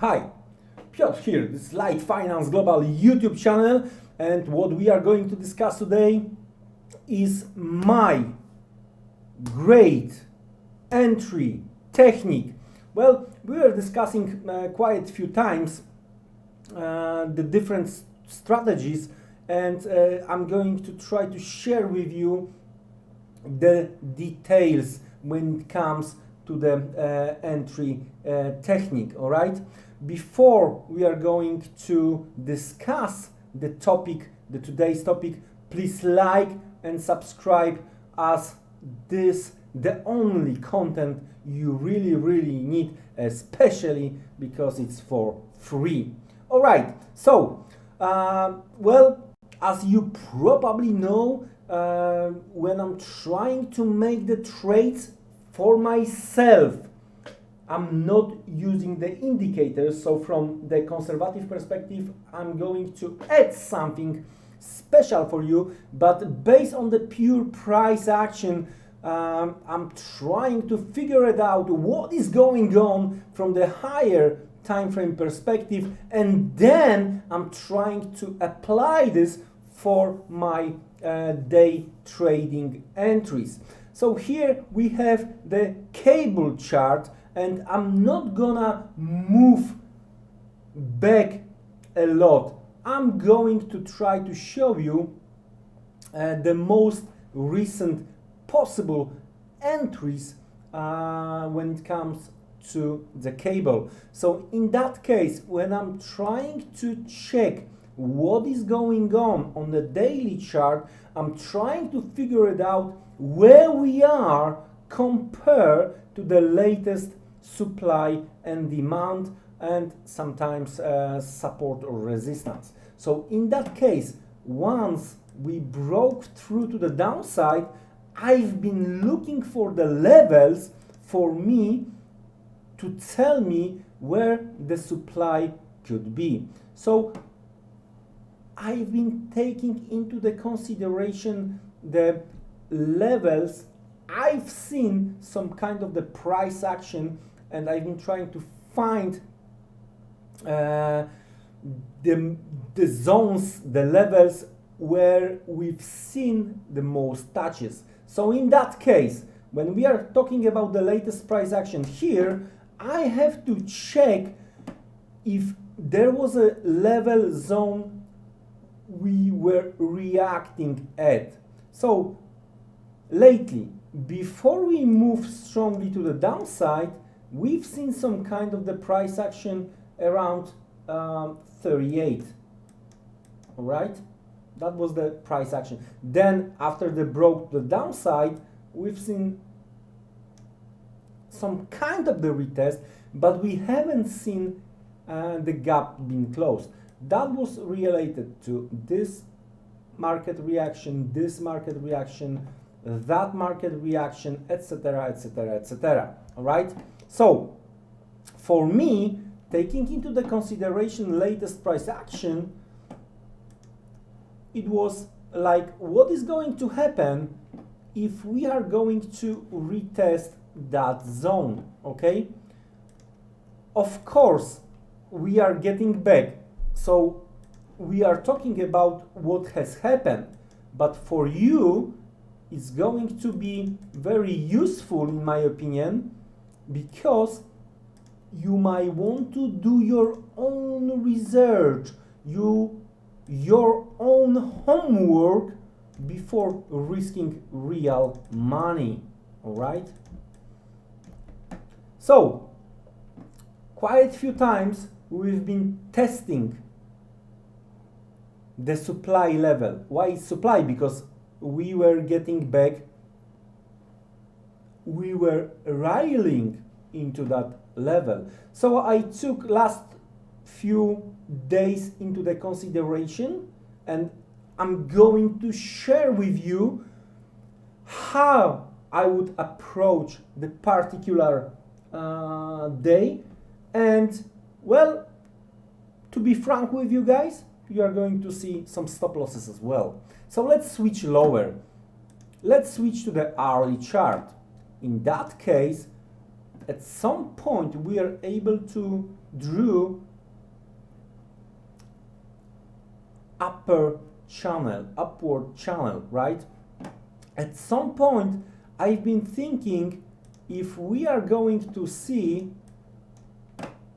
Hi, Piotr here. This is LiteFinance Global YouTube channel, and what we are going to discuss today is my great entry technique. Well, we were discussing quite a few times the different strategies, and I'm going to try to share with you the details when it comes to the entry technique. All right, before we are going to discuss the topic, the today's topic, please like and subscribe, as this the only content you really need, especially because it's for free. All right, so well, as you probably know, when I'm trying to make the trades for myself, I'm not using the indicators. So from the conservative perspective, I'm going to add something special for you, but based on the pure price action, I'm trying to figure it out what is going on from the higher time frame perspective, and then I'm trying to apply this for my day trading entries. So here we have the cable chart, and I'm not gonna move back a lot. I'm going to try to show you the most recent possible entries when it comes to the cable. So in that case, when I'm trying to check what is going on the daily chart, I'm trying to figure it out where we are compared to the latest supply and demand, and sometimes support or resistance. So in that case, once we broke through to the downside, I've been looking for the levels for me to tell me where the supply could be. So I've been taking into the consideration the levels. I've seen some kind of the price action, and I've been trying to find the zones, the levels where we've seen the most touches. So in that case, when we are talking about the latest price action here, I have to check if there was a level zone we were reacting at. So lately, before we move strongly to the downside, we've seen some kind of the price action around 38. All right, that was the price action. Then after the broke the downside, we've seen some kind of the retest, but we haven't seen the gap being closed. That was related to this market reaction, that market reaction, etc., etc., etc. All right. So for me, taking into the consideration latest price action, it was like, what is going to happen if we are going to retest that zone? Okay, of course we are getting back, so we are talking about what has happened, but for you it's going to be very useful in my opinion, because you might want to do your own research, your own homework before risking real money. All right, so quite a few times we've been testing the supply level. Why supply? Because we were getting back, we were railing into that level. So I took last few days into the consideration, and I'm going to share with you how I would approach the particular day. And well, to be frank with you guys, you are going to see some stop losses as well. So let's switch lower. Let's switch to the hourly chart. In that case, at some point we are able to draw upward channel, right? At some point I've been thinking if we are going to see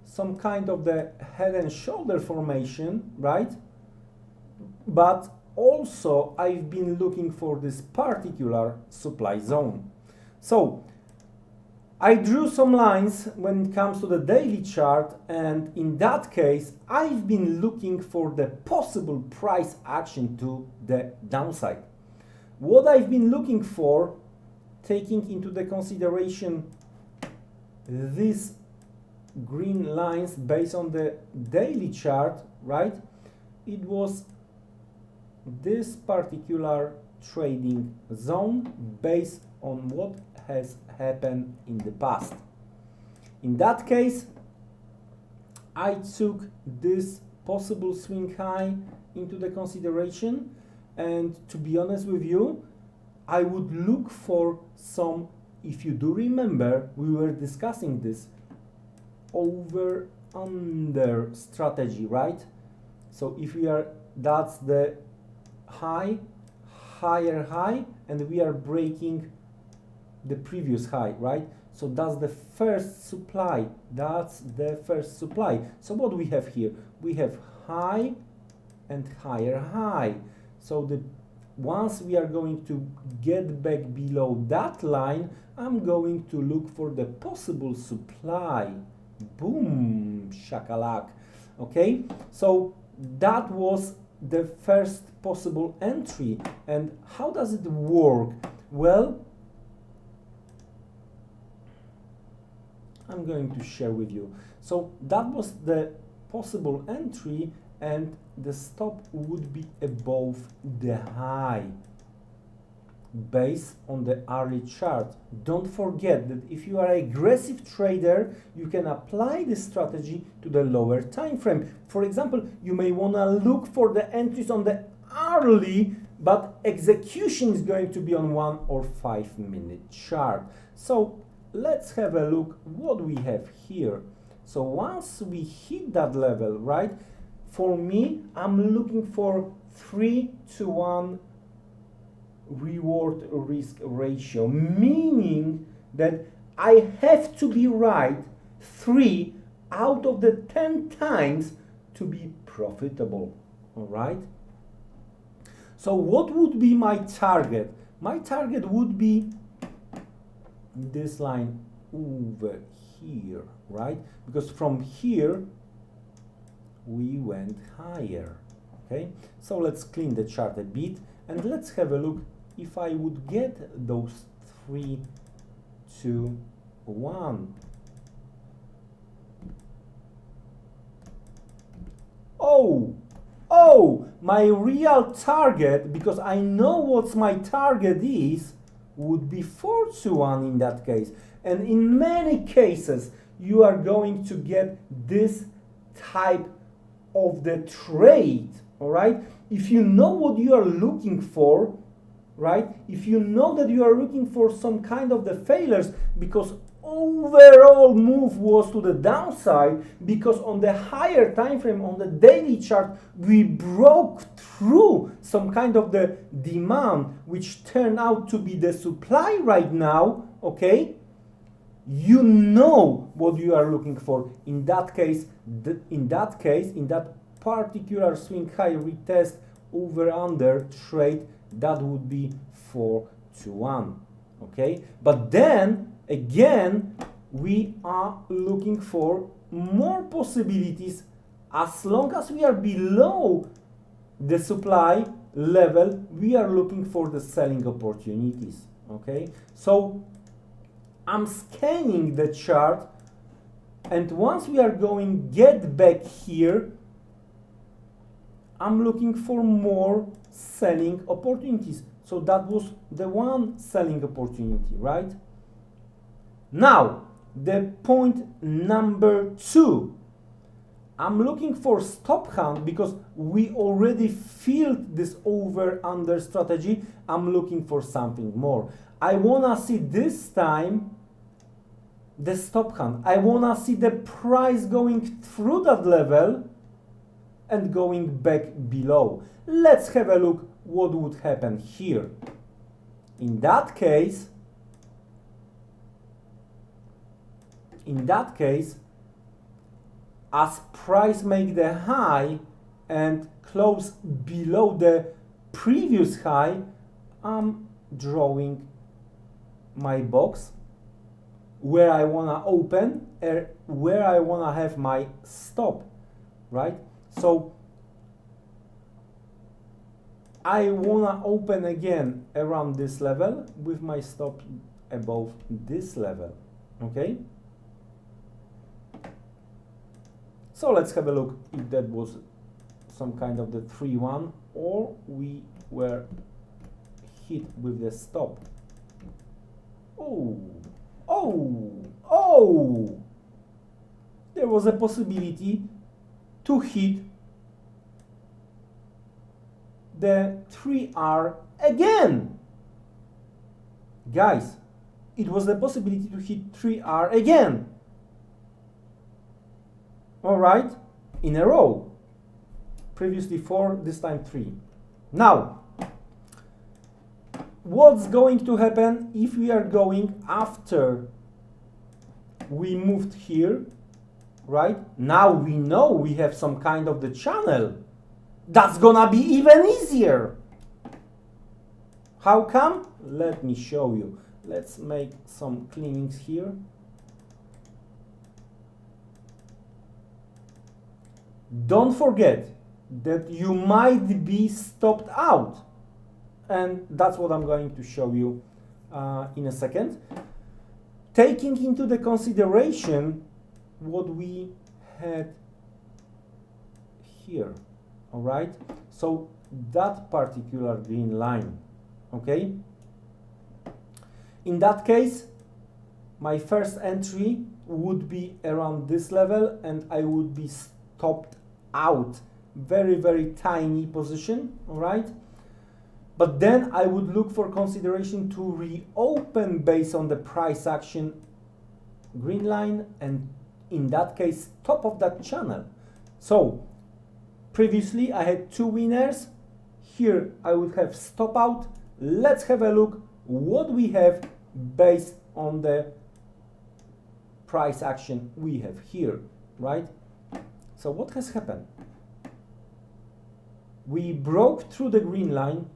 some kind of the head and shoulder formation, right? But also I've been looking for this particular supply zone. So I drew some lines when it comes to the daily chart, and in that case I've been looking for the possible price action to the downside. What I've been looking for, taking into the consideration these green lines based on the daily chart, right? It was this particular trading zone based on what has happened in the past. In that case, I took this possible swing high into the consideration, and to be honest with you, I would look for some, if you do remember, we were discussing this over under strategy, right? So if we are, that's the high, higher high, and we are breaking the previous high, right? So that's the first supply. That's the first supply. So what we have here? We have high and higher high. So the once we are going to get back below that line, I'm going to look for the possible supply. Boom, shakalak. Okay, so that was the first possible entry. And how does it work? Well, I'm going to share with you. So that was the possible entry, and the stop would be above the high based on the hourly chart. Don't forget that if you are an aggressive trader, you can apply this strategy to the lower time frame. For example, you may want to look for the entries on the hourly, but execution is going to be on 1 or 5 minute chart. So let's have a look what we have here. So once we hit that level, right, for me, I'm looking for 3-to-1 reward risk ratio, meaning that I have to be right 3 out of the 10 times to be profitable. All right. So what would be my target? My target would be this line over here, right? Because from here we went higher. Okay, so let's clean the chart a bit and let's have a look if I would get those 3-to-1. Oh, my real target, because I know what my target is, would be 4-to-1 in that case. And in many cases, you are going to get this type of the trade, all right? If you know what you are looking for, right? If you know that you are looking for some kind of the failures because overall move was to the downside, because on the higher time frame, on the daily chart, we broke through some kind of the demand, which turned out to be the supply right now, okay? You know what you are looking for. In that case, in that particular swing high retest over under trade, that would be 4-to-1, okay? But then again, we are looking for more possibilities. As long as we are below the supply level, we are looking for the selling opportunities, okay? So I'm scanning the chart, and once we are going get back here, I'm looking for more selling opportunities. So that was the one selling opportunity, right? Now, the point number 2. I'm looking for stop count because we already filled this over-under strategy. I'm looking for something more. I want to see this time the stop hand. I wanna see the price going through that level and going back below. Let's have a look what would happen here. In that case, as price make the high and close below the previous high, I'm drawing my box where I wanna open or where I wanna have my stop, right? So I wanna open again around this level with my stop above this level, okay? So let's have a look if that was some kind of the 3-1 or we were hit with the stop. Oh! There was a possibility to hit the 3R again. Guys, it was the possibility to hit 3R again. All right, in a row. Previously 4, this time 3. Now, what's going to happen if we are going after we moved here, right? Now we know we have some kind of the channel. That's gonna be even easier. How come? Let me show you. Let's make some cleanings here. Don't forget that you might be stopped out. And that's what I'm going to show you in a second. Taking into the consideration what we had here, all right? So that particular green line, okay? In that case, my first entry would be around this level and I would be stopped out. Very, very tiny position, all right? But then I would look for consideration to reopen based on the price action green line and in that case top of that channel. So previously I had 2 winners. Here I would have stop out. Let's have a look what we have based on the price action we have here, right? So what has happened? We broke through the green line.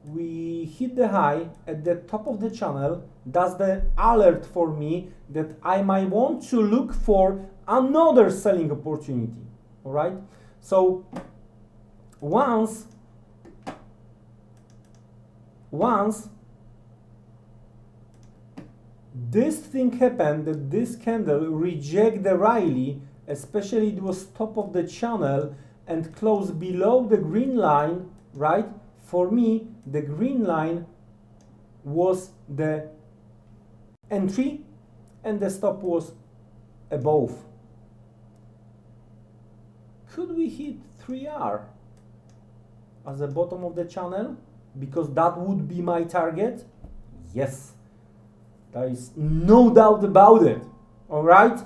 We hit the high at the top of the channel. That's the alert for me that I might want to look for another selling opportunity, all right? So once this thing happened, that this candle reject the rally, especially it was top of the channel and close below the green line, right? For me, the green line was the entry and the stop was above. Could we hit 3R as the bottom of the channel? Because that would be my target. Yes, there is no doubt about it. All right.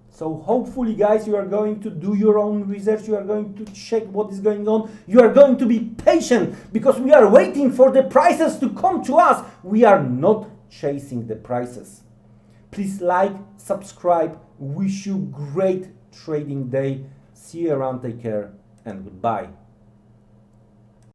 So hopefully, guys, you are going to do your own research. You are going to check what is going on. You are going to be patient because we are waiting for the prices to come to us. We are not chasing the prices. Please like, subscribe. Wish you great trading day. See you around. Take care and goodbye.